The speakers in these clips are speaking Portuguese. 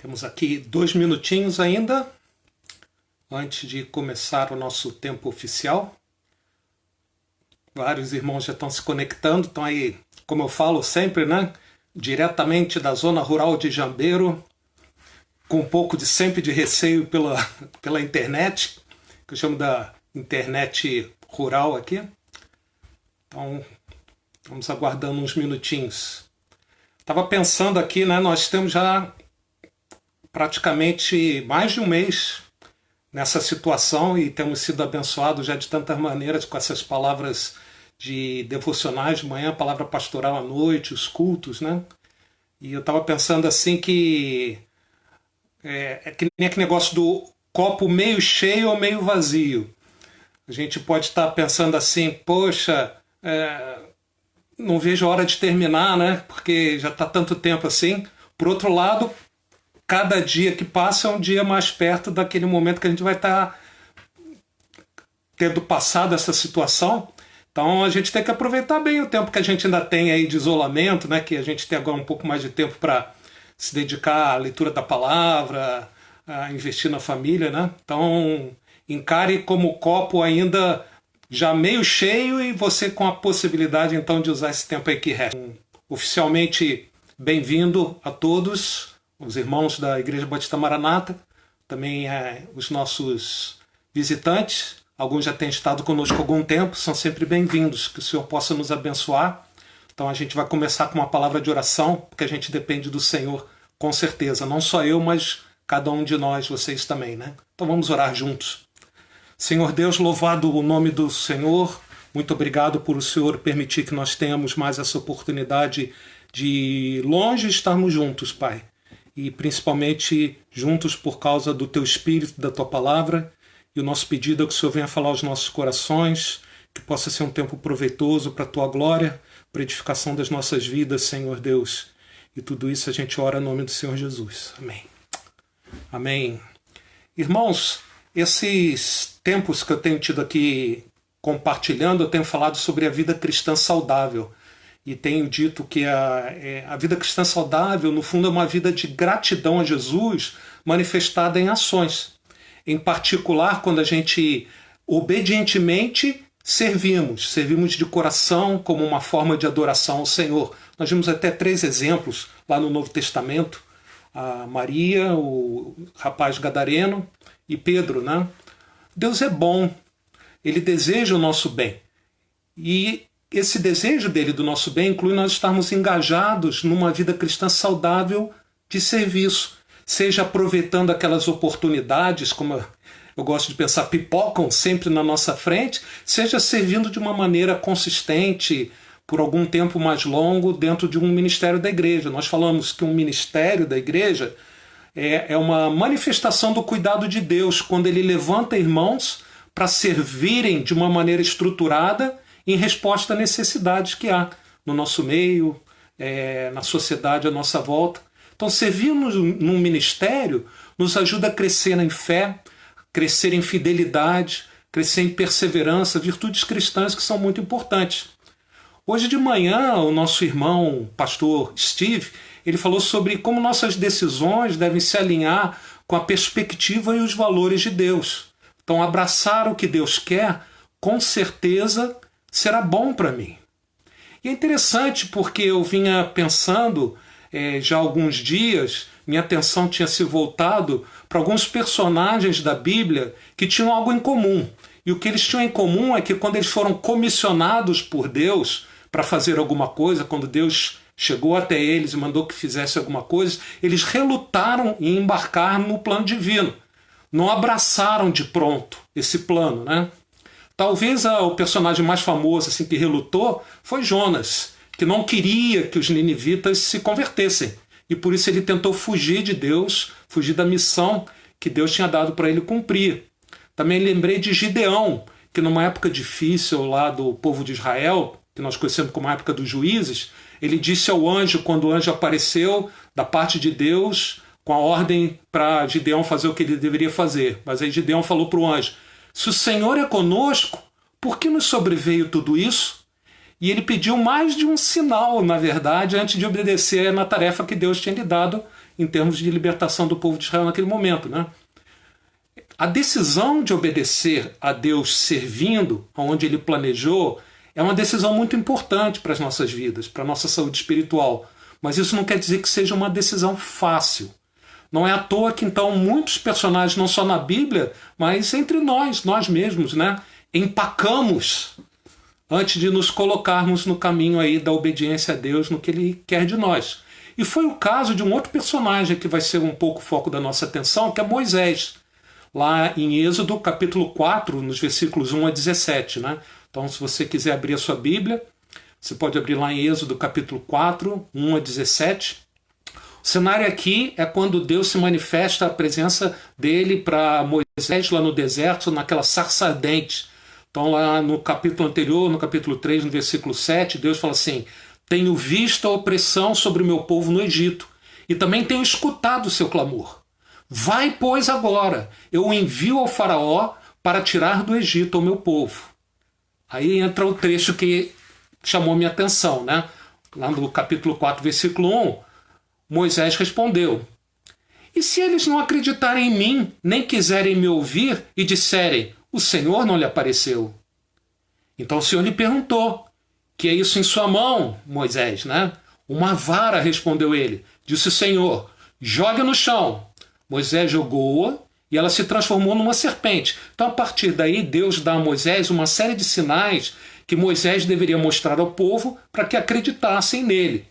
Temos aqui 2 minutinhos ainda, antes de começar o nosso tempo oficial. Vários irmãos já estão se conectando, estão aí, como eu falo sempre, né? Diretamente da zona rural de Jambeiro, com um pouco de sempre de receio pela internet, que eu chamo da internet rural aqui. Então, vamos aguardando uns minutinhos. Estava pensando aqui, né? Nós temos já praticamente mais de um mês nessa situação e temos sido abençoados já de tantas maneiras com essas palavras de devocionais de manhã, palavra pastoral à noite, os cultos, né? E eu estava pensando assim que é que nem aquele negócio do copo meio cheio ou meio vazio. A gente pode estar pensando assim, poxa, não vejo a hora de terminar, né? Porque já está tanto tempo assim. Por outro lado, cada dia que passa é um dia mais perto daquele momento que a gente vai estar tendo passado essa situação. Então a gente tem que aproveitar bem o tempo que a gente ainda tem aí de isolamento, né? Que a gente tem agora um pouco mais de tempo para se dedicar à leitura da palavra, a investir na família, né? Então encare como o copo ainda já meio cheio e você com a possibilidade então de usar esse tempo aí que resta. Oficialmente bem-vindo a todos os irmãos da Igreja Batista Maranata, também os nossos visitantes. Alguns já têm estado conosco há algum tempo, são sempre bem-vindos, que o Senhor possa nos abençoar. Então a gente vai começar com uma palavra de oração, porque a gente depende do Senhor, com certeza. Não só eu, mas cada um de nós, vocês também, né? Então vamos orar juntos. Senhor Deus, louvado o nome do Senhor, muito obrigado por o Senhor permitir que nós tenhamos mais essa oportunidade de longe estarmos juntos, Pai. E principalmente juntos por causa do Teu Espírito, da Tua Palavra. E o nosso pedido é que o Senhor venha falar aos nossos corações, que possa ser um tempo proveitoso para a Tua glória, para a edificação das nossas vidas, Senhor Deus. E tudo isso a gente ora em nome do Senhor Jesus. Amém. Amém. Irmãos, esses tempos que eu tenho tido aqui compartilhando, eu tenho falado sobre a vida cristã saudável. E tenho dito que a vida cristã saudável, no fundo, é uma vida de gratidão a Jesus manifestada em ações. Em particular, quando a gente obedientemente servimos de coração como uma forma de adoração ao Senhor. Nós vimos até 3 exemplos lá no Novo Testamento. A Maria, o rapaz gadareno e Pedro, né? Deus é bom, Ele deseja o nosso bem. E esse desejo dele do nosso bem inclui nós estarmos engajados numa vida cristã saudável de serviço, seja aproveitando aquelas oportunidades, como eu gosto de pensar, pipocam sempre na nossa frente, seja servindo de uma maneira consistente por algum tempo mais longo dentro de um ministério da igreja. Nós falamos que um ministério da igreja é uma manifestação do cuidado de Deus, quando Ele levanta irmãos para servirem de uma maneira estruturada em resposta a necessidades que há no nosso meio, na sociedade à nossa volta. Então, servirmos num ministério nos ajuda a crescer em fé, crescer em fidelidade, crescer em perseverança, virtudes cristãs que são muito importantes. Hoje de manhã, o nosso irmão, pastor Steve, ele falou sobre como nossas decisões devem se alinhar com a perspectiva e os valores de Deus. Então, abraçar o que Deus quer, com certeza, será bom para mim. E é interessante porque eu vinha pensando já há alguns dias, minha atenção tinha se voltado para alguns personagens da Bíblia que tinham algo em comum. E o que eles tinham em comum é que quando eles foram comissionados por Deus para fazer alguma coisa, quando Deus chegou até eles e mandou que fizesse alguma coisa, eles relutaram em embarcar no plano divino. Não abraçaram de pronto esse plano, né? Talvez o personagem mais famoso assim, que relutou foi Jonas, que não queria que os ninivitas se convertessem. E por isso ele tentou fugir de Deus, fugir da missão que Deus tinha dado para ele cumprir. Também lembrei de Gideão, que numa época difícil lá do povo de Israel, que nós conhecemos como a época dos juízes, ele disse ao anjo, quando o anjo apareceu da parte de Deus, com a ordem para Gideão fazer o que ele deveria fazer. Mas aí Gideão falou para o anjo: se o Senhor é conosco, por que nos sobreveio tudo isso? E ele pediu mais de um sinal, na verdade, antes de obedecer na tarefa que Deus tinha lhe dado em termos de libertação do povo de Israel naquele momento, né? A decisão de obedecer a Deus servindo aonde Ele planejou é uma decisão muito importante para as nossas vidas, para a nossa saúde espiritual. Mas isso não quer dizer que seja uma decisão fácil. Não é à toa que, então, muitos personagens, não só na Bíblia, mas entre nós mesmos, né, empacamos antes de nos colocarmos no caminho aí da obediência a Deus, no que Ele quer de nós. E foi o caso de um outro personagem que vai ser um pouco o foco da nossa atenção, que é Moisés, lá em Êxodo, capítulo 4, nos versículos 1 a 17. Né? Então, se você quiser abrir a sua Bíblia, você pode abrir lá em Êxodo, capítulo 4, 1 a 17. O cenário aqui é quando Deus se manifesta a presença dele para Moisés lá no deserto, naquela sarça ardente. Então, lá no capítulo anterior, no capítulo 3, no versículo 7, Deus fala assim: tenho visto a opressão sobre o meu povo no Egito, e também tenho escutado o seu clamor. Vai, pois, agora, eu o envio ao faraó para tirar do Egito o meu povo. Aí entra o trecho que chamou minha atenção, né? Lá no capítulo 4, versículo 1, Moisés respondeu: e se eles não acreditarem em mim, nem quiserem me ouvir e disserem: o Senhor não lhe apareceu? Então o Senhor lhe perguntou: que é isso em sua mão, Moisés, né? Uma vara, respondeu ele. Disse o Senhor: jogue no chão. Moisés jogou-a e ela se transformou numa serpente. Então, a partir daí, Deus dá a Moisés uma série de sinais que Moisés deveria mostrar ao povo para que acreditassem nele.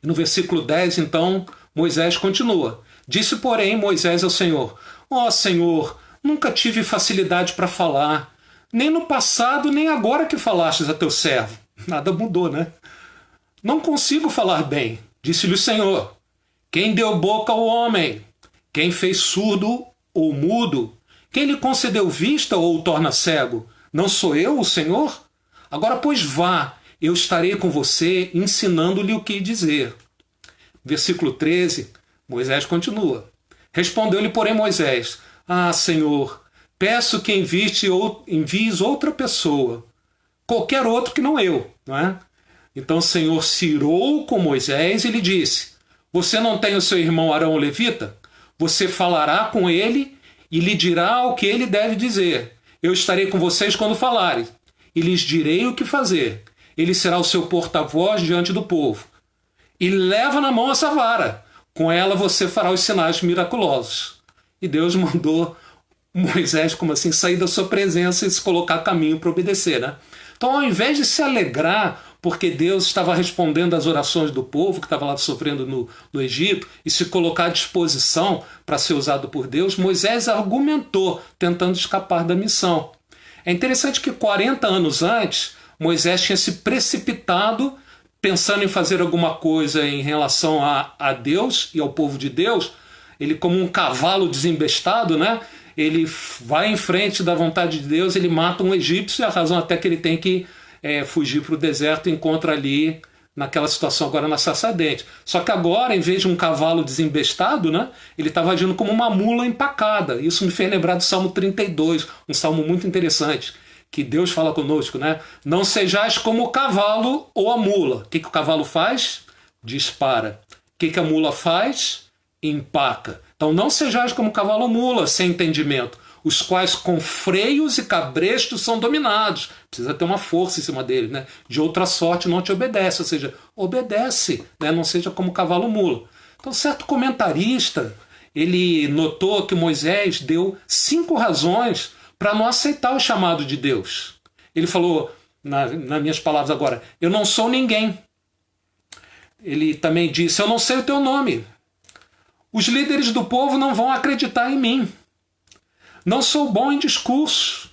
E no versículo 10, então, Moisés continua. Disse, porém, Moisés ao Senhor: ó Senhor, nunca tive facilidade para falar, nem no passado, nem agora que falastes a teu servo. Nada mudou, né? Não consigo falar bem. Disse-lhe o Senhor: quem deu boca ao homem? Quem fez surdo ou mudo? Quem lhe concedeu vista ou o torna cego? Não sou eu, o Senhor? Agora, pois, vá, eu estarei com você, ensinando-lhe o que dizer. Versículo 13, Moisés continua. Respondeu-lhe, porém, Moisés: ah, Senhor, peço que envies outra pessoa, qualquer outro que não eu. Não é? Então o Senhor se irou com Moisés e lhe disse: você não tem o seu irmão Arão o levita? Você falará com ele e lhe dirá o que ele deve dizer. Eu estarei com vocês quando falarem, e lhes direi o que fazer. Ele será o seu porta-voz diante do povo. E leva na mão essa vara. Com ela você fará os sinais miraculosos. E Deus mandou Moisés, como assim, sair da sua presença e se colocar a caminho para obedecer, né? Então, ao invés de se alegrar porque Deus estava respondendo às orações do povo que estava lá sofrendo no Egito e se colocar à disposição para ser usado por Deus, Moisés argumentou, tentando escapar da missão. É interessante que 40 anos antes, Moisés tinha se precipitado pensando em fazer alguma coisa em relação a Deus e ao povo de Deus. Ele, como um cavalo desembestado, né? Ele vai em frente da vontade de Deus, ele mata um egípcio, e a razão até que ele tem que fugir para o deserto e encontra ali, naquela situação agora, na sarça ardente. Só que agora, em vez de um cavalo desembestado, né, ele estava agindo como uma mula empacada. Isso me fez lembrar do Salmo 32, um salmo muito interessante, que Deus fala conosco, né? Não sejais como o cavalo ou a mula. O que o cavalo faz? Dispara. O que a mula faz? Empaca. Então não sejais como cavalo ou mula, sem entendimento, os quais com freios e cabrestos são dominados. Precisa ter uma força em cima dele, né? De outra sorte não te obedece, ou seja, obedece, né? Não seja como cavalo ou mula. Então certo comentarista, ele notou que Moisés deu 5 razões para não aceitar o chamado de Deus. Ele falou, nas minhas palavras agora: eu não sou ninguém. Ele também disse: eu não sei o teu nome. Os líderes do povo não vão acreditar em mim. Não sou bom em discurso.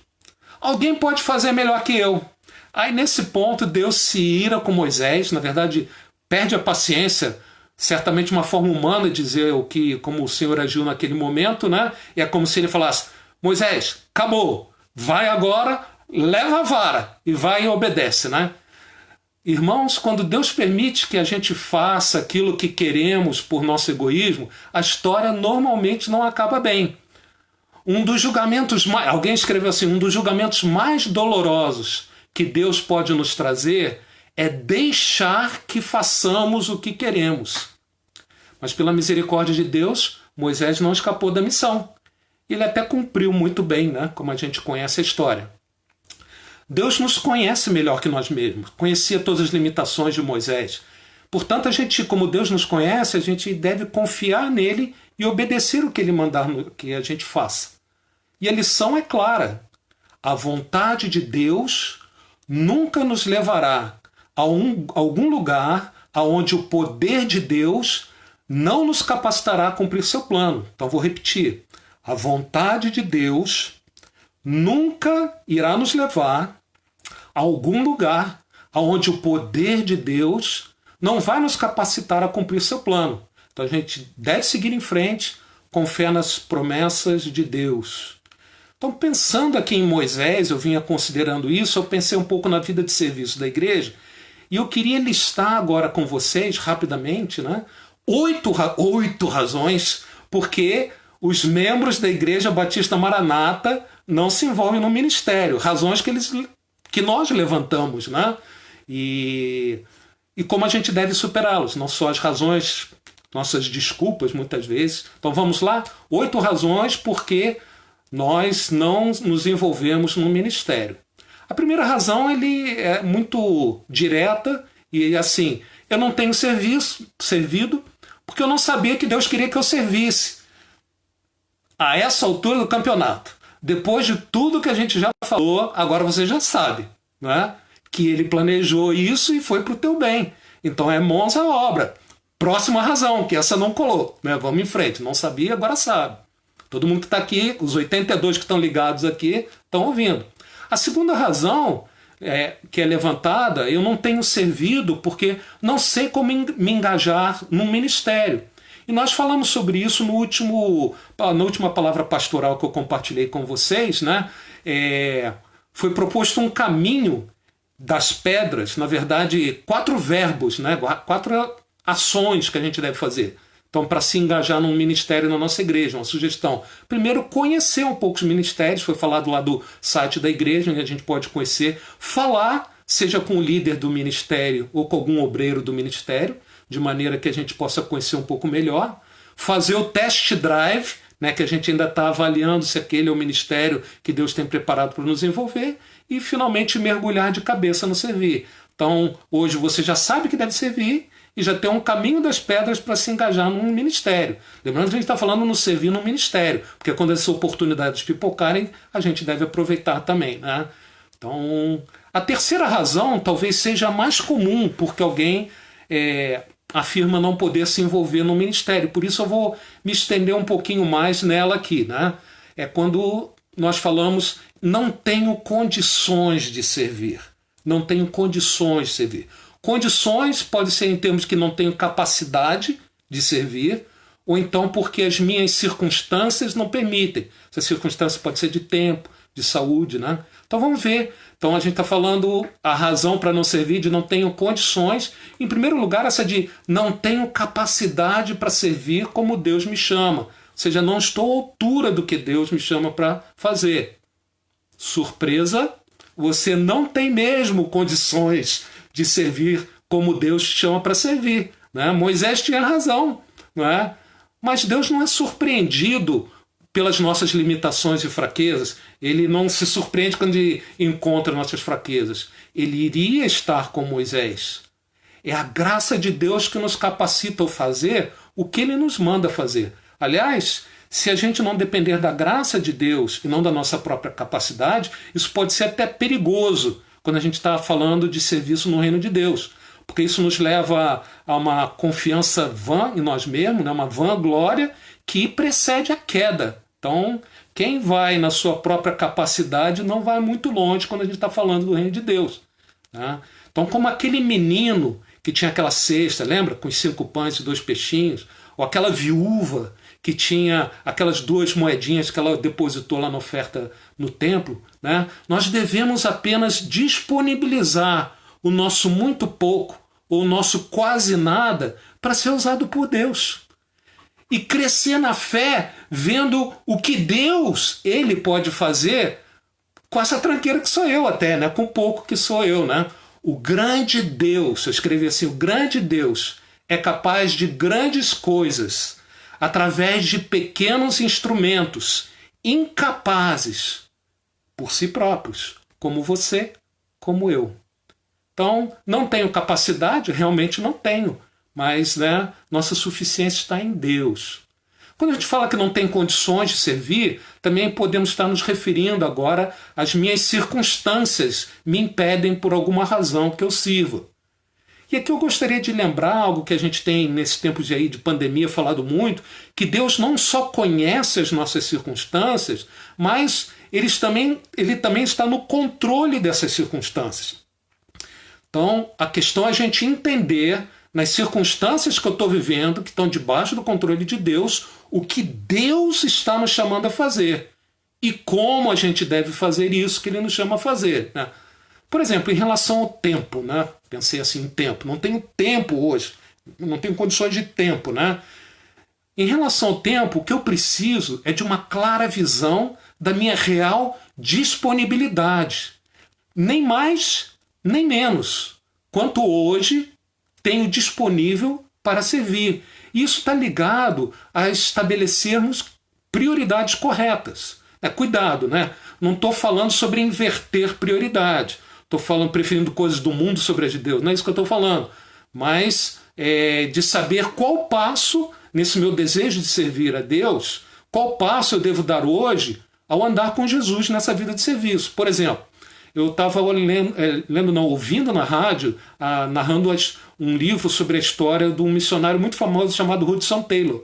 Alguém pode fazer melhor que eu. Aí nesse ponto Deus se ira com Moisés, na verdade perde a paciência, certamente uma forma humana de dizer como o Senhor agiu naquele momento, né? É como se ele falasse: Moisés, acabou, vai agora, leva a vara e vai e obedece, né? Irmãos, quando Deus permite que a gente faça aquilo que queremos por nosso egoísmo, a história normalmente não acaba bem. Alguém escreveu assim: um dos julgamentos mais dolorosos que Deus pode nos trazer é deixar que façamos o que queremos. Mas pela misericórdia de Deus, Moisés não escapou da missão. Ele até cumpriu muito bem, né? Como a gente conhece a história. Deus nos conhece melhor que nós mesmos, conhecia todas as limitações de Moisés. Portanto, a gente, como Deus nos conhece, a gente deve confiar nele e obedecer o que ele mandar que a gente faça. E a lição é clara. A vontade de Deus nunca nos levará a algum lugar onde o poder de Deus não nos capacitará a cumprir seu plano. Então vou repetir. A vontade de Deus nunca irá nos levar a algum lugar onde o poder de Deus não vai nos capacitar a cumprir seu plano. Então a gente deve seguir em frente com fé nas promessas de Deus. Então, pensando aqui em Moisés, eu vinha considerando isso, eu pensei um pouco na vida de serviço da igreja, e eu queria listar agora com vocês, rapidamente, né, oito razões porque os membros da Igreja Batista Maranata não se envolvem no ministério. Razões que nós levantamos, né? E como a gente deve superá-los, não só as razões, nossas desculpas muitas vezes. Então vamos lá, 8 razões porque nós não nos envolvemos no ministério. A primeira razão ele é muito direta e assim, eu não tenho servido porque eu não sabia que Deus queria que eu servisse. A essa altura do campeonato, depois de tudo que a gente já falou, agora você já sabe, não é? Que ele planejou isso e foi para o teu bem. Então é mãos à obra. Próxima razão, que essa não colou, né? Vamos em frente, não sabia, agora sabe. Todo mundo que está aqui, os 82 que estão ligados aqui, estão ouvindo. A segunda razão que é levantada, eu não tenho servido porque não sei como me engajar no ministério. E nós falamos sobre isso na última palavra pastoral que eu compartilhei com vocês, né? Foi proposto um caminho das pedras, na verdade, 4 verbos, né? 4 ações que a gente deve fazer. Então, para se engajar num ministério na nossa igreja, uma sugestão. Primeiro, conhecer um pouco os ministérios, foi falado lá do site da igreja, onde a gente pode conhecer, falar, seja com o líder do ministério ou com algum obreiro do ministério, de maneira que a gente possa conhecer um pouco melhor, fazer o test drive, né, que a gente ainda está avaliando se aquele é o ministério que Deus tem preparado para nos envolver, e finalmente mergulhar de cabeça no servir. Então, hoje você já sabe que deve servir, e já tem um caminho das pedras para se engajar num ministério. Lembrando que a gente está falando no servir num ministério, porque quando essas oportunidades pipocarem, a gente deve aproveitar também, né? Então, a terceira razão talvez seja a mais comum, porque alguém afirma não poder se envolver no ministério. Por isso eu vou me estender um pouquinho mais nela aqui, né? É quando nós falamos não tenho condições de servir. Não tenho condições de servir. Condições pode ser em termos que não tenho capacidade de servir, ou então porque as minhas circunstâncias não permitem. Essa circunstância pode ser de tempo, de saúde, né? Então vamos ver. Então a gente está falando a razão para não servir de não tenho condições. Em primeiro lugar, essa de não tenho capacidade para servir como Deus me chama. Ou seja, não estou à altura do que Deus me chama para fazer. Surpresa, você não tem mesmo condições de servir como Deus te chama para servir, né? Moisés tinha razão, não é? Mas Deus não é surpreendido pelas nossas limitações e fraquezas. Ele não se surpreende quando ele encontra nossas fraquezas. Ele iria estar com Moisés. É a graça de Deus que nos capacita a fazer o que ele nos manda fazer. Aliás, se a gente não depender da graça de Deus e não da nossa própria capacidade, isso pode ser até perigoso quando a gente está falando de serviço no reino de Deus. Porque isso nos leva a uma confiança vã em nós mesmos, né? Uma vanglória que precede a queda. Então, quem vai na sua própria capacidade não vai muito longe quando a gente está falando do reino de Deus, né? Então, como aquele menino que tinha aquela cesta, lembra? Com os 5 pães e 2 peixinhos, ou aquela viúva que tinha aquelas 2 moedinhas que ela depositou lá na oferta no templo, né? Nós devemos apenas disponibilizar o nosso muito pouco ou o nosso quase nada para ser usado por Deus. E crescer na fé vendo o que Deus ele pode fazer com essa tranqueira que sou eu até, né? Com o pouco que sou eu, né? O grande Deus, eu escrevi assim, o grande Deus é capaz de grandes coisas através de pequenos instrumentos incapazes por si próprios, como você, como eu. Então, não tenho capacidade, realmente não tenho, mas né, nossa suficiência está em Deus. Quando a gente fala que não tem condições de servir, também podemos estar nos referindo agora às minhas circunstâncias me impedem por alguma razão que eu sirva. E aqui eu gostaria de lembrar algo que a gente tem nesse tempo de pandemia falado muito, que Deus não só conhece as nossas circunstâncias, mas ele também está no controle dessas circunstâncias. Então, a questão é a gente entender, nas circunstâncias que eu estou vivendo, que estão debaixo do controle de Deus, o que Deus está nos chamando a fazer. E como a gente deve fazer isso que Ele nos chama a fazer. Né? Por exemplo, em relação ao tempo, né? Pensei assim em tempo. Não tenho tempo hoje. Não tenho condições de tempo. Né? Em relação ao tempo, o que eu preciso é de uma clara visão da minha real disponibilidade. Nem mais, nem menos. Quanto hoje tenho disponível para servir. Isso está ligado a estabelecermos prioridades corretas. Cuidado, né? Não estou falando sobre inverter prioridade. Estou falando, preferindo coisas do mundo sobre as de Deus. Não é isso que eu estou falando. Mas de saber qual passo, nesse meu desejo de servir a Deus, qual passo eu devo dar hoje ao andar com Jesus nessa vida de serviço. Por exemplo, eu estava ouvindo na rádio, narrando um livro sobre a história de um missionário muito famoso chamado Hudson Taylor,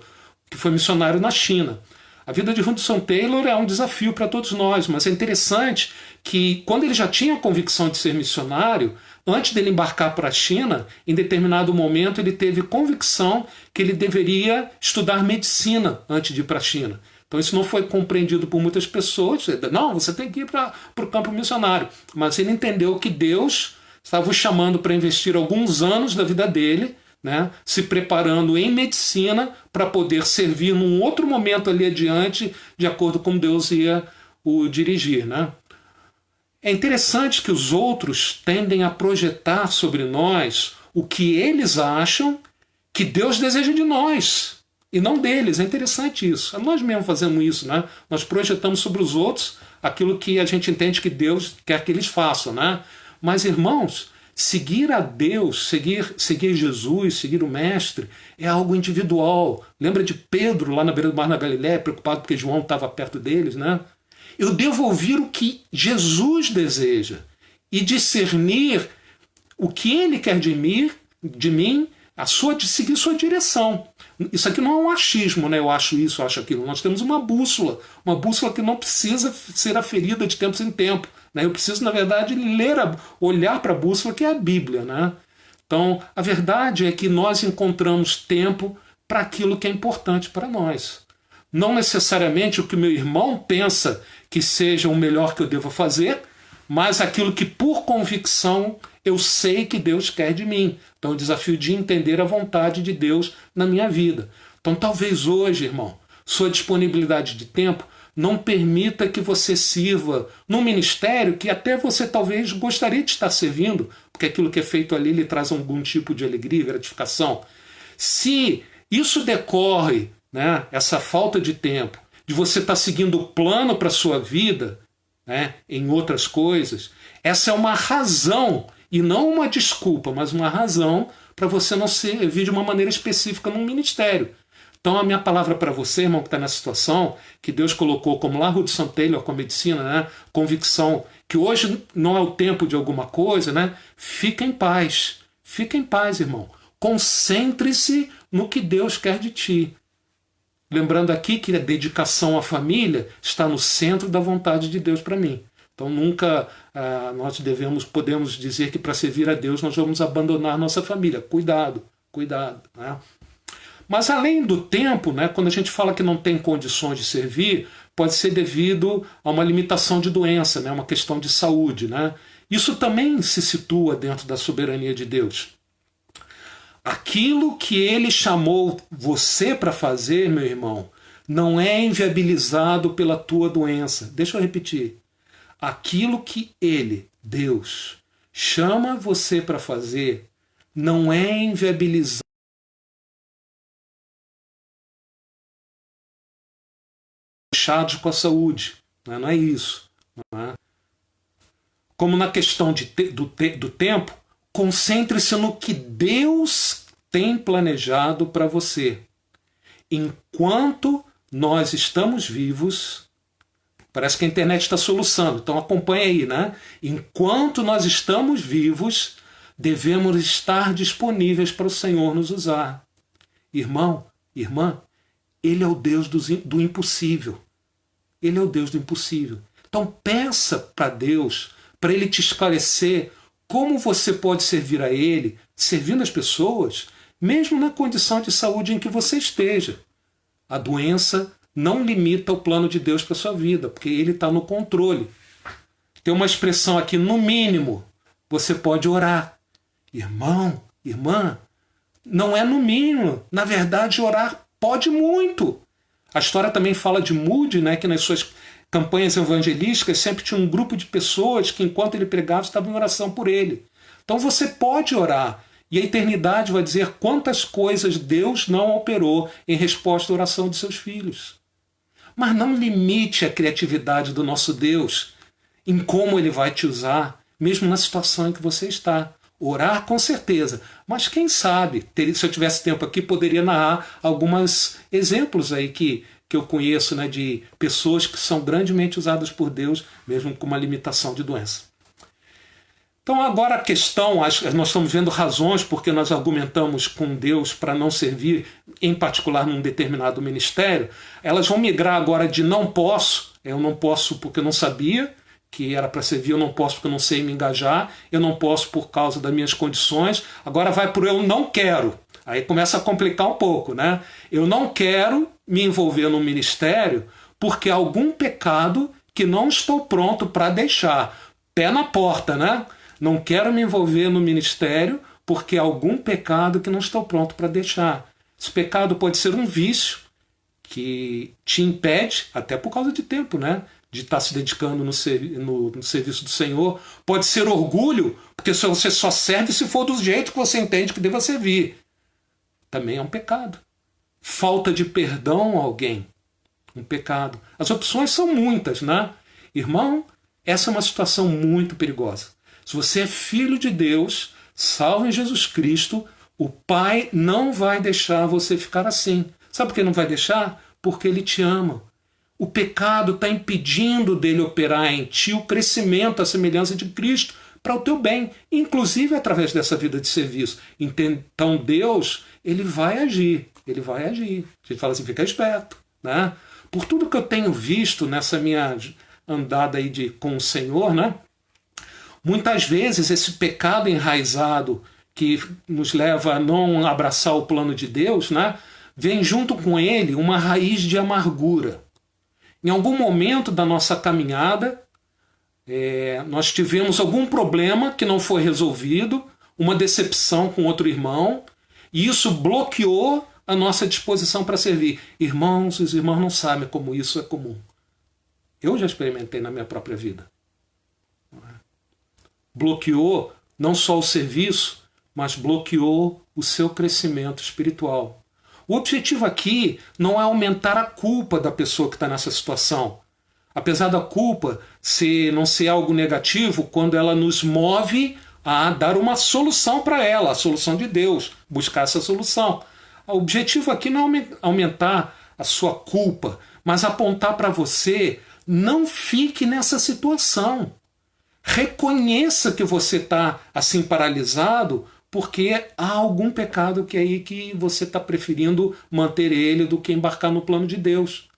que foi missionário na China. A vida de Hudson Taylor é um desafio para todos nós, mas é interessante que quando ele já tinha a convicção de ser missionário, antes dele embarcar para a China, em determinado momento ele teve convicção que ele deveria estudar medicina antes de ir para a China. Então isso não foi compreendido por muitas pessoas. Não, você tem que ir para o campo missionário. Mas ele entendeu que Deus estava o chamando para investir alguns anos da vida dele, né, se preparando em medicina para poder servir num outro momento ali adiante, de acordo com Deus ia o dirigir. Né? É interessante que os outros tendem a projetar sobre nós o que eles acham que Deus deseja de nós. E não deles, é interessante isso. Nós mesmos fazemos isso, né? Nós projetamos sobre os outros aquilo que a gente entende que Deus quer que eles façam, né? Mas, irmãos, seguir a Deus, seguir Jesus, seguir o Mestre, é algo individual. Lembra de Pedro lá na beira do mar na Galiléia, preocupado porque João estava perto deles, né? Eu devo ouvir o que Jesus deseja e discernir o que Ele quer de mim, seguir sua direção. Isso aqui não é um achismo, né? Eu acho isso, eu acho aquilo. Nós temos uma bússola que não precisa ser aferida de tempos em tempo. Né? Eu preciso, na verdade, olhar para a bússola que é a Bíblia. Né? Então, a verdade é que nós encontramos tempo para aquilo que é importante para nós. Não necessariamente o que meu irmão pensa que seja o melhor que eu devo fazer, mas aquilo que, por convicção, eu sei que Deus quer de mim. Então, o desafio de entender a vontade de Deus na minha vida. Então, talvez hoje, irmão, sua disponibilidade de tempo não permita que você sirva num ministério que até você talvez gostaria de estar servindo, porque aquilo que é feito ali lhe traz algum tipo de alegria e gratificação. Se isso decorre, né, essa falta de tempo, de você estar seguindo o plano para a sua vida, né, em outras coisas, essa é uma razão, e não uma desculpa, mas uma razão para você não servir de uma maneira específica num ministério. Então a minha palavra para você, irmão, que está nessa situação, que Deus colocou como lá Hudson Taylor com a medicina, né, convicção que hoje não é o tempo de alguma coisa, né, fica em paz, irmão. Concentre-se no que Deus quer de ti. Lembrando aqui que a dedicação à família está no centro da vontade de Deus para mim. Então nunca nós podemos dizer que para servir a Deus nós vamos abandonar nossa família. Cuidado. Né? Mas além do tempo, né, quando a gente fala que não tem condições de servir, pode ser devido a uma limitação de doença, né, uma questão de saúde. Né? Isso também se situa dentro da soberania de Deus. Aquilo que Ele chamou você para fazer, meu irmão, não é inviabilizado pela tua doença. Deixa eu repetir. Aquilo que Ele, Deus, chama você para fazer não é inviabilizado fechados com a saúde. Não é isso. Não é? Como na questão do tempo, concentre-se no que Deus tem planejado para você. Enquanto nós estamos vivos, parece que a internet está soluçando, então acompanha aí, né? Enquanto nós estamos vivos, devemos estar disponíveis para o Senhor nos usar. Irmão, irmã, Ele é o Deus do impossível. Ele é o Deus do impossível. Então peça para Deus, para Ele te esclarecer como você pode servir a Ele, servindo as pessoas, mesmo na condição de saúde em que você esteja. A doença não limita o plano de Deus para a sua vida, porque Ele está no controle. Tem uma expressão aqui, no mínimo, você pode orar. Irmão, irmã, não é no mínimo. Na verdade, orar pode muito. A história também fala de Moody, né, que nas suas campanhas evangelísticas sempre tinha um grupo de pessoas que, enquanto ele pregava, estavam em oração por ele. Então você pode orar. E a eternidade vai dizer quantas coisas Deus não operou em resposta à oração de seus filhos. Mas não limite a criatividade do nosso Deus em como Ele vai te usar, mesmo na situação em que você está. Orar, com certeza. Mas quem sabe, se eu tivesse tempo aqui, poderia narrar alguns exemplos aí que eu conheço, né, de pessoas que são grandemente usadas por Deus, mesmo com uma limitação de doença. Então agora a questão, nós estamos vendo razões porque nós argumentamos com Deus para não servir, em particular num determinado ministério, elas vão migrar agora de não posso, eu não posso porque eu não sabia que era para servir, eu não posso porque eu não sei me engajar, eu não posso por causa das minhas condições, agora vai para o eu não quero. Aí começa a complicar um pouco, né? Eu não quero me envolver num ministério porque há algum pecado que não estou pronto para deixar. Pé na porta, né? Não quero me envolver no ministério porque há algum pecado que não estou pronto para deixar. Esse pecado pode ser um vício que te impede, até por causa de tempo, né, de estar se dedicando no serviço do Senhor. Pode ser orgulho, porque você só serve se for do jeito que você entende que deva servir. Também é um pecado. Falta de perdão a alguém, um pecado. As opções são muitas, né? Irmão, essa é uma situação muito perigosa. Se você é filho de Deus, salvo em Jesus Cristo, o Pai não vai deixar você ficar assim. Sabe por que não vai deixar? Porque Ele te ama. O pecado está impedindo dele operar em ti o crescimento, a semelhança de Cristo, para o teu bem, inclusive através dessa vida de serviço. Então Deus, Ele vai agir. Ele vai agir. A gente fala assim, fica esperto, né? Por tudo que eu tenho visto nessa minha andada aí com o Senhor, né? Muitas vezes esse pecado enraizado que nos leva a não abraçar o plano de Deus, né, vem junto com ele uma raiz de amargura. Em algum momento da nossa caminhada, nós tivemos algum problema que não foi resolvido, uma decepção com outro irmão, e isso bloqueou a nossa disposição para servir. Irmãos, os irmãos não sabem como isso é comum. Eu já experimentei na minha própria vida. Bloqueou não só o serviço, mas bloqueou o seu crescimento espiritual. O objetivo aqui não é aumentar a culpa da pessoa que está nessa situação. Apesar da culpa não ser algo negativo, quando ela nos move a dar uma solução para ela, a solução de Deus, buscar essa solução. O objetivo aqui não é aumentar a sua culpa, mas apontar para você, não fique nessa situação. Reconheça que você está assim paralisado porque há algum pecado que você está preferindo manter ele do que embarcar no plano de Deus.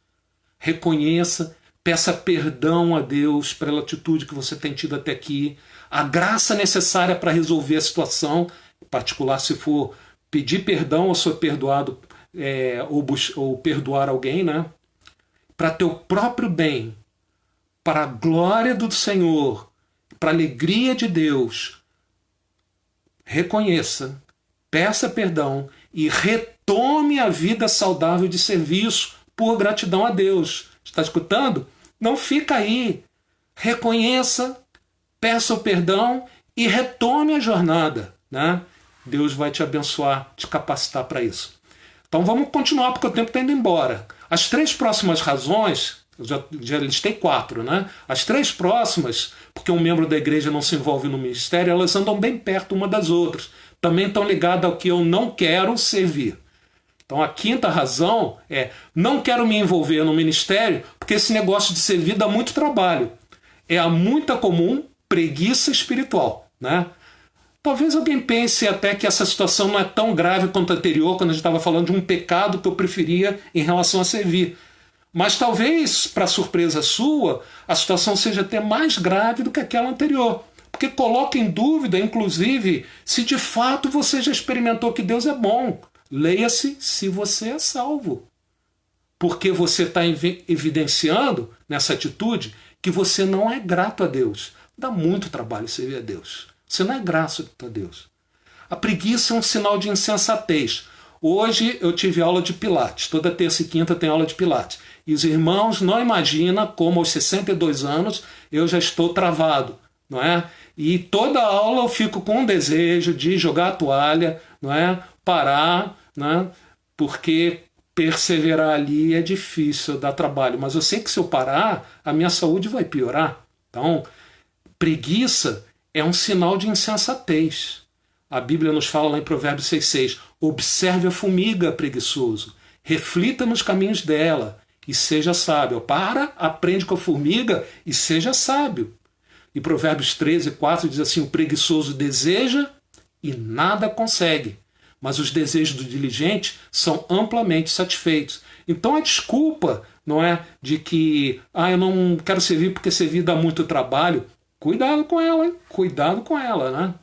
Reconheça, peça perdão a Deus pela atitude que você tem tido até aqui, a graça necessária para resolver a situação, em particular se for pedir perdão ou ser perdoado ou perdoar alguém, né? Para teu próprio bem, para a glória do Senhor, para a alegria de Deus, reconheça, peça perdão e retome a vida saudável de serviço por gratidão a Deus. Está escutando? Não fica aí. Reconheça, peça o perdão e retome a jornada, né? Deus vai te abençoar, te capacitar para isso. Então vamos continuar porque o tempo está indo embora. As 3 próximas razões Eu já listei 4, né? As 3 próximas, porque um membro da igreja não se envolve no ministério, elas andam bem perto uma das outras. Também estão ligadas ao que eu não quero servir. Então a 5ª razão é: não quero me envolver no ministério porque esse negócio de servir dá muito trabalho. É a muita comum preguiça espiritual, né? Talvez alguém pense até que essa situação não é tão grave quanto a anterior, quando a gente estava falando de um pecado que eu preferia em relação a servir. Mas talvez, para surpresa sua, a situação seja até mais grave do que aquela anterior. Porque coloca em dúvida, inclusive, se de fato você já experimentou que Deus é bom. Leia-se se você é salvo. Porque você está evidenciando, nessa atitude, que você não é grato a Deus. Dá muito trabalho servir a Deus. Você não é grato a Deus. A preguiça é um sinal de insensatez. Hoje eu tive aula de Pilates. Toda terça e quinta tem aula de Pilates. E os irmãos não imaginam como aos 62 anos eu já estou travado, não é? E toda aula eu fico com um desejo de jogar a toalha, não é? Parar, né? Porque perseverar ali é difícil, dá trabalho. Mas eu sei que se eu parar, a minha saúde vai piorar. Então, preguiça é um sinal de insensatez. A Bíblia nos fala lá em Provérbios 6,6: observe a formiga, preguiçoso, reflita nos caminhos dela e seja sábio. Aprende com a formiga e seja sábio. E Provérbios 13,4 diz assim: o preguiçoso deseja e nada consegue, mas os desejos do diligente são amplamente satisfeitos. Então a desculpa não é de que eu não quero servir porque servir dá muito trabalho. Cuidado com ela, hein? Cuidado com ela, né?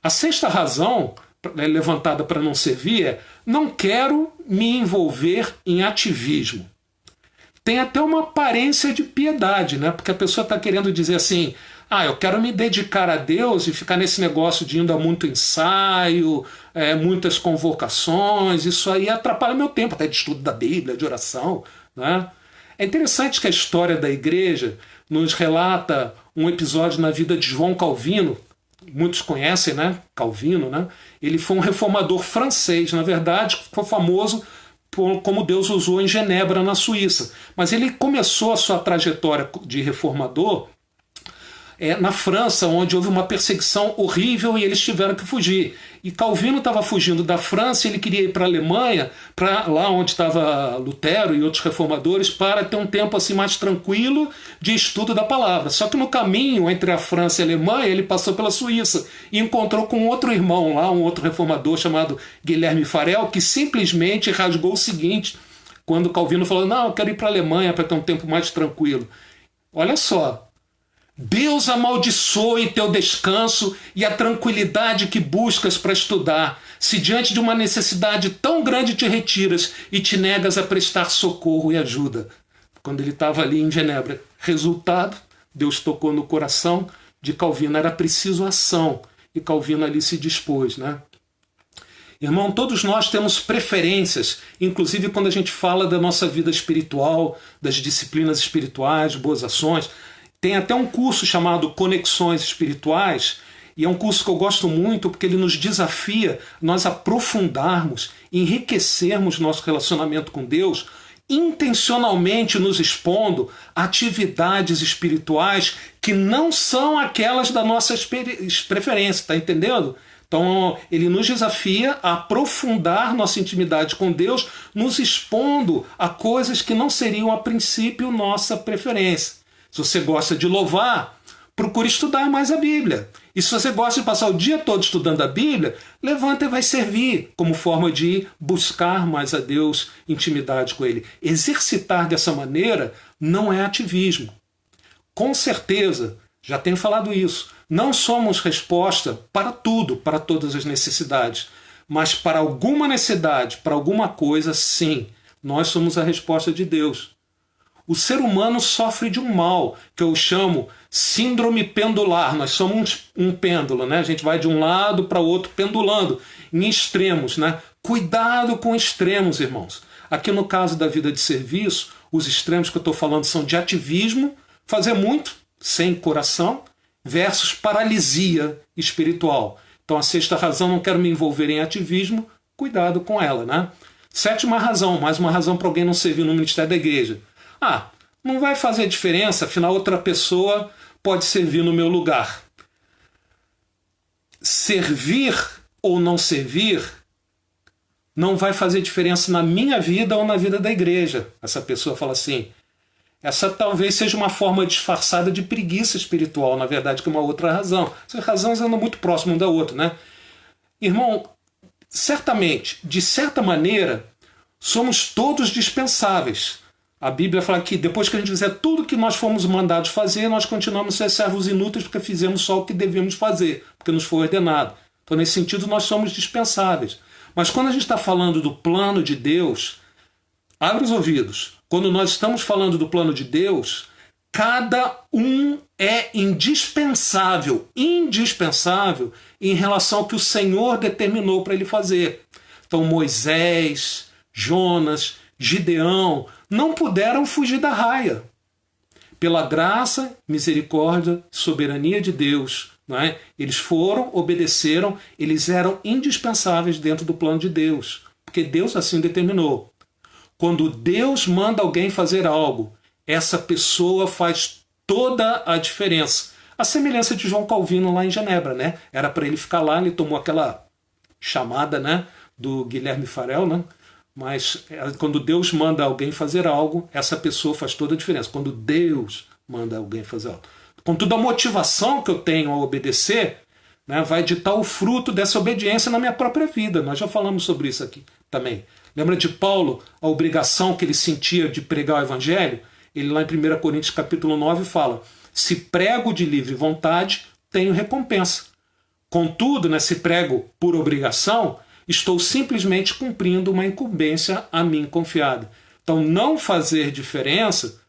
A 6ª razão levantada para não servir é: não quero me envolver em ativismo. Tem até uma aparência de piedade, né? Porque a pessoa está querendo dizer assim: eu quero me dedicar a Deus e ficar nesse negócio de indo a muito ensaio, muitas convocações, isso aí atrapalha meu tempo, até de estudo da Bíblia, de oração, né? É interessante que a história da igreja nos relata um episódio na vida de João Calvino. Muitos conhecem, né? Calvino, né? Ele foi um reformador francês, na verdade, ficou famoso como Deus usou em Genebra, na Suíça. Mas ele começou a sua trajetória de reformador na França, onde houve uma perseguição horrível e eles tiveram que fugir. E Calvino estava fugindo da França, ele queria ir para a Alemanha, para lá onde estava Lutero e outros reformadores, para ter um tempo assim mais tranquilo de estudo da palavra. Só que no caminho entre a França e a Alemanha, ele passou pela Suíça e encontrou com outro irmão lá, um outro reformador chamado Guilherme Farel, que simplesmente rasgou o seguinte, quando Calvino falou: não, eu quero ir para a Alemanha para ter um tempo mais tranquilo. Olha só: Deus amaldiçoe teu descanso e a tranquilidade que buscas para estudar, se diante de uma necessidade tão grande te retiras e te negas a prestar socorro e ajuda. Quando ele estava ali em Genebra. Resultado, Deus tocou no coração de Calvino. Era preciso ação. E Calvino ali se dispôs, né? Irmão, todos nós temos preferências, inclusive quando a gente fala da nossa vida espiritual, das disciplinas espirituais, boas ações. Tem até um curso chamado Conexões Espirituais, e é um curso que eu gosto muito porque ele nos desafia nós aprofundarmos, enriquecermos nosso relacionamento com Deus, intencionalmente nos expondo a atividades espirituais que não são aquelas da nossa preferência, tá entendendo? Então ele nos desafia a aprofundar nossa intimidade com Deus, nos expondo a coisas que não seriam a princípio nossa preferência. Se você gosta de louvar, procure estudar mais a Bíblia. E se você gosta de passar o dia todo estudando a Bíblia, levanta e vai servir como forma de buscar mais a Deus, intimidade com Ele. Exercitar dessa maneira não é ativismo. Com certeza, já tenho falado isso, não somos resposta para tudo, para todas as necessidades. Mas para alguma necessidade, para alguma coisa, sim, nós somos a resposta de Deus. O ser humano sofre de um mal, que eu chamo síndrome pendular. Nós somos um pêndulo, né? A gente vai de um lado para o outro pendulando, em extremos, né? Cuidado com extremos, irmãos. Aqui no caso da vida de serviço, os extremos que eu estou falando são de ativismo, fazer muito, sem coração, versus paralisia espiritual. Então a 6ª razão, não quero me envolver em ativismo, cuidado com ela, né? 7ª razão, mais uma razão para alguém não servir no ministério da igreja. Não vai fazer diferença, afinal outra pessoa pode servir no meu lugar. Servir ou não servir não vai fazer diferença na minha vida ou na vida da igreja. Essa pessoa fala assim, essa talvez seja uma forma disfarçada de preguiça espiritual, na verdade, que é uma outra razão. Essas razões andam muito próximas uma da outra, né? Irmão, certamente, de certa maneira, somos todos dispensáveis. A Bíblia fala que depois que a gente fizer tudo que nós fomos mandados fazer, nós continuamos a ser servos inúteis porque fizemos só o que devemos fazer, porque nos foi ordenado. Então, nesse sentido, nós somos dispensáveis. Mas quando a gente está falando do plano de Deus, abre os ouvidos. Quando nós estamos falando do plano de Deus, cada um é indispensável em relação ao que o Senhor determinou para ele fazer. Então Moisés, Jonas, Gideão não puderam fugir da raia. Pela graça, misericórdia, soberania de Deus, não é? Eles foram, obedeceram, eles eram indispensáveis dentro do plano de Deus, porque Deus assim determinou. Quando Deus manda alguém fazer algo, essa pessoa faz toda a diferença. A semelhança de João Calvino lá em Genebra, né? Era para ele ficar lá, ele tomou aquela chamada, né, do Guilherme Farel, né? Mas quando Deus manda alguém fazer algo, essa pessoa faz toda a diferença. Quando Deus manda alguém fazer algo. Contudo, a motivação que eu tenho a obedecer, né, vai ditar o fruto dessa obediência na minha própria vida. Nós já falamos sobre isso aqui também. Lembra de Paulo, a obrigação que ele sentia de pregar o Evangelho? Ele lá em 1 Coríntios capítulo 9 fala, se prego de livre vontade, tenho recompensa. Contudo, se prego por obrigação, estou simplesmente cumprindo uma incumbência a mim confiada. Então, não fazer diferença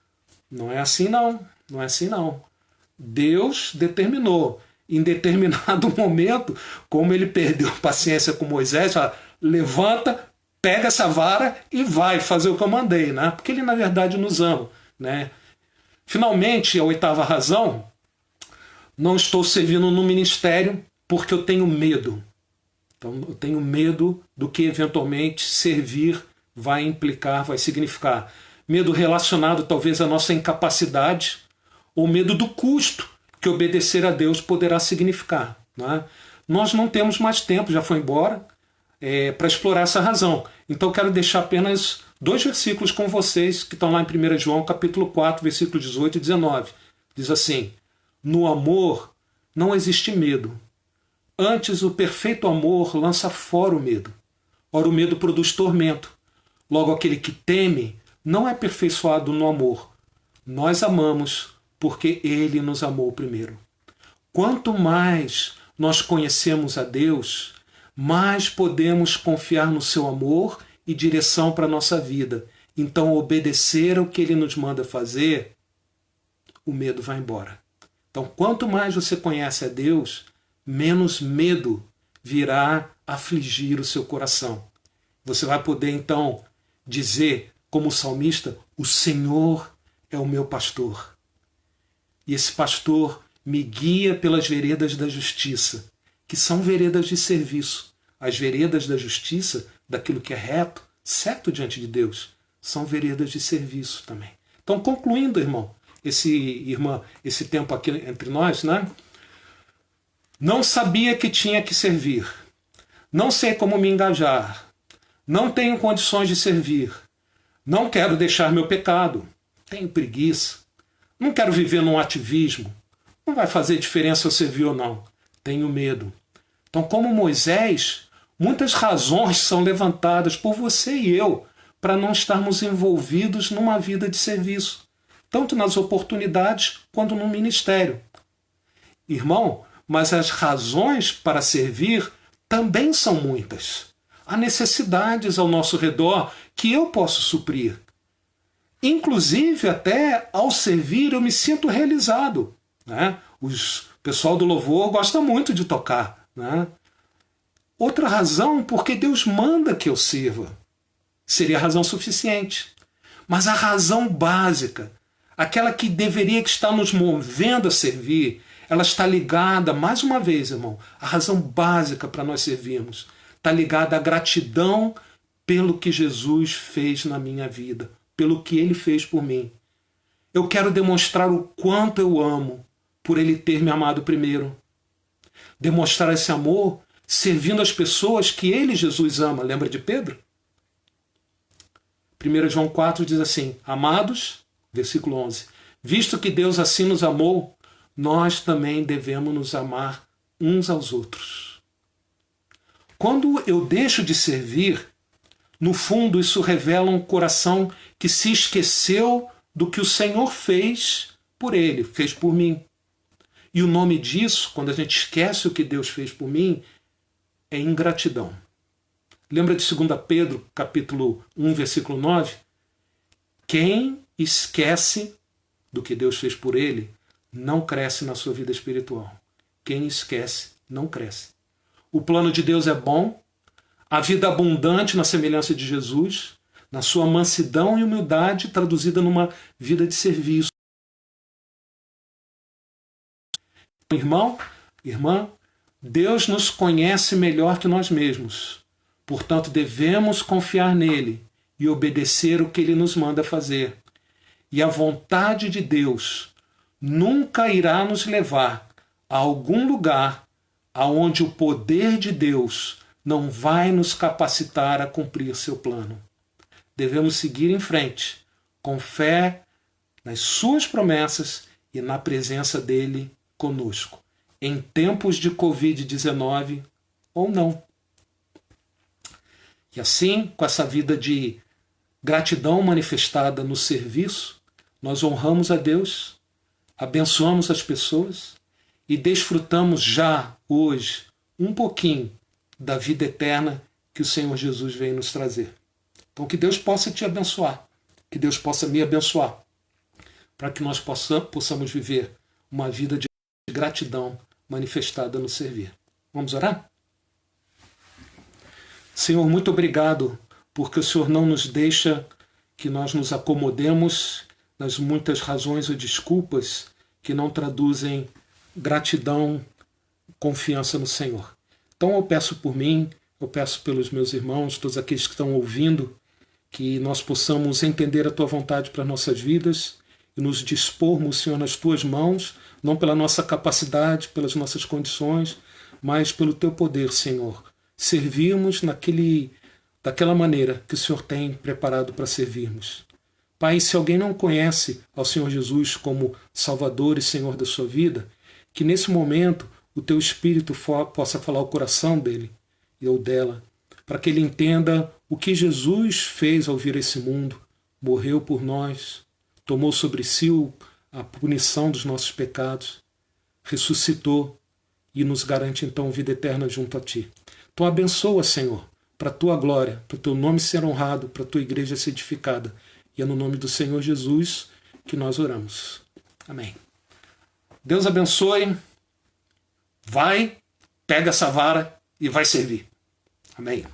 não é assim não. Não é assim não. Deus determinou. Em determinado momento, como ele perdeu paciência com Moisés, fala, levanta, pega essa vara e vai fazer o que eu mandei, né? Porque ele, na verdade, nos ama, né? Finalmente, a oitava razão, não estou servindo no ministério porque eu tenho medo. Então, eu tenho medo do que eventualmente servir vai implicar, vai significar. Medo relacionado talvez à nossa incapacidade, ou medo do custo que obedecer a Deus poderá significar. Né? Nós não temos mais tempo, já foi embora, para explorar essa razão. Então, quero deixar apenas 2 versículos com vocês, que estão lá em 1 João, capítulo 4, versículo 18 e 19. Diz assim, no amor não existe medo. Antes, o perfeito amor lança fora o medo. Ora, o medo produz tormento. Logo, aquele que teme não é aperfeiçoado no amor. Nós amamos porque ele nos amou primeiro. Quanto mais nós conhecemos a Deus, mais podemos confiar no seu amor e direção para a nossa vida. Então, obedecer ao que ele nos manda fazer, o medo vai embora. Então, quanto mais você conhece a Deus, menos medo virá afligir o seu coração. Você vai poder, então, dizer, como o salmista, o Senhor é o meu pastor. E esse pastor me guia pelas veredas da justiça, que são veredas de serviço. As veredas da justiça, daquilo que é reto, certo diante de Deus, são veredas de serviço também. Então, concluindo, irmão, esse tempo aqui entre nós, né? Não sabia que tinha que servir. Não sei como me engajar. Não tenho condições de servir. Não quero deixar meu pecado. Tenho preguiça. Não quero viver num ativismo. Não vai fazer diferença eu servir ou não. Tenho medo. Então, como Moisés, muitas razões são levantadas por você e eu para não estarmos envolvidos numa vida de serviço, tanto nas oportunidades quanto no ministério. Irmão, mas as razões para servir também são muitas. Há necessidades ao nosso redor que eu posso suprir. Inclusive, até ao servir, eu me sinto realizado. Né? O pessoal do louvor gosta muito de tocar. Né? Outra razão, porque Deus manda que eu sirva. Seria a razão suficiente. Mas a razão básica, aquela que deveria estar nos movendo a servir, ela está ligada, mais uma vez, irmão, a razão básica para nós servirmos está ligada à gratidão pelo que Jesus fez na minha vida, pelo que ele fez por mim. Eu quero demonstrar o quanto eu amo por ele ter me amado primeiro. Demonstrar esse amor servindo as pessoas que ele, Jesus, ama. Lembra de Pedro? 1 João 4 diz assim: Amados, versículo 11, visto que Deus assim nos amou, nós também devemos nos amar uns aos outros. Quando eu deixo de servir, no fundo isso revela um coração que se esqueceu do que o Senhor fez por ele, fez por mim. E o nome disso, quando a gente esquece o que Deus fez por mim, é ingratidão. Lembra de 2 Pedro, capítulo 1, versículo 9? Quem esquece do que Deus fez por ele, não cresce na sua vida espiritual. Quem esquece, não cresce. O plano de Deus é bom, a vida abundante na semelhança de Jesus, na sua mansidão e humildade, traduzida numa vida de serviço. Irmão, irmã, Deus nos conhece melhor que nós mesmos. Portanto, devemos confiar nele e obedecer o que ele nos manda fazer. E a vontade de Deus nunca irá nos levar a algum lugar aonde o poder de Deus não vai nos capacitar a cumprir seu plano. Devemos seguir em frente, com fé nas suas promessas e na presença dele conosco, em tempos de Covid-19 ou não. E assim, com essa vida de gratidão manifestada no serviço, nós honramos a Deus, abençoamos as pessoas e desfrutamos já hoje um pouquinho da vida eterna que o Senhor Jesus veio nos trazer. Então que Deus possa te abençoar, que Deus possa me abençoar, para que nós possamos viver uma vida de gratidão manifestada no servir. Vamos orar? Senhor, muito obrigado, porque o Senhor não nos deixa que nós nos acomodemos nas muitas razões ou desculpas que não traduzem gratidão, confiança no Senhor. Então eu peço por mim, eu peço pelos meus irmãos, todos aqueles que estão ouvindo, que nós possamos entender a Tua vontade para nossas vidas e nos dispormos, Senhor, nas Tuas mãos, não pela nossa capacidade, pelas nossas condições, mas pelo Teu poder, Senhor. Servirmos daquela maneira que o Senhor tem preparado para servirmos. Pai, se alguém não conhece ao Senhor Jesus como Salvador e Senhor da sua vida, que nesse momento o Teu Espírito possa falar ao coração dele ou dela, para que ele entenda o que Jesus fez ao vir a esse mundo, morreu por nós, tomou sobre si a punição dos nossos pecados, ressuscitou e nos garante então vida eterna junto a Ti. Então abençoa, Senhor, para a Tua glória, para o Teu nome ser honrado, para a Tua igreja ser edificada. E é no nome do Senhor Jesus que nós oramos. Amém. Deus abençoe. Vai, pega essa vara e vai servir. Amém.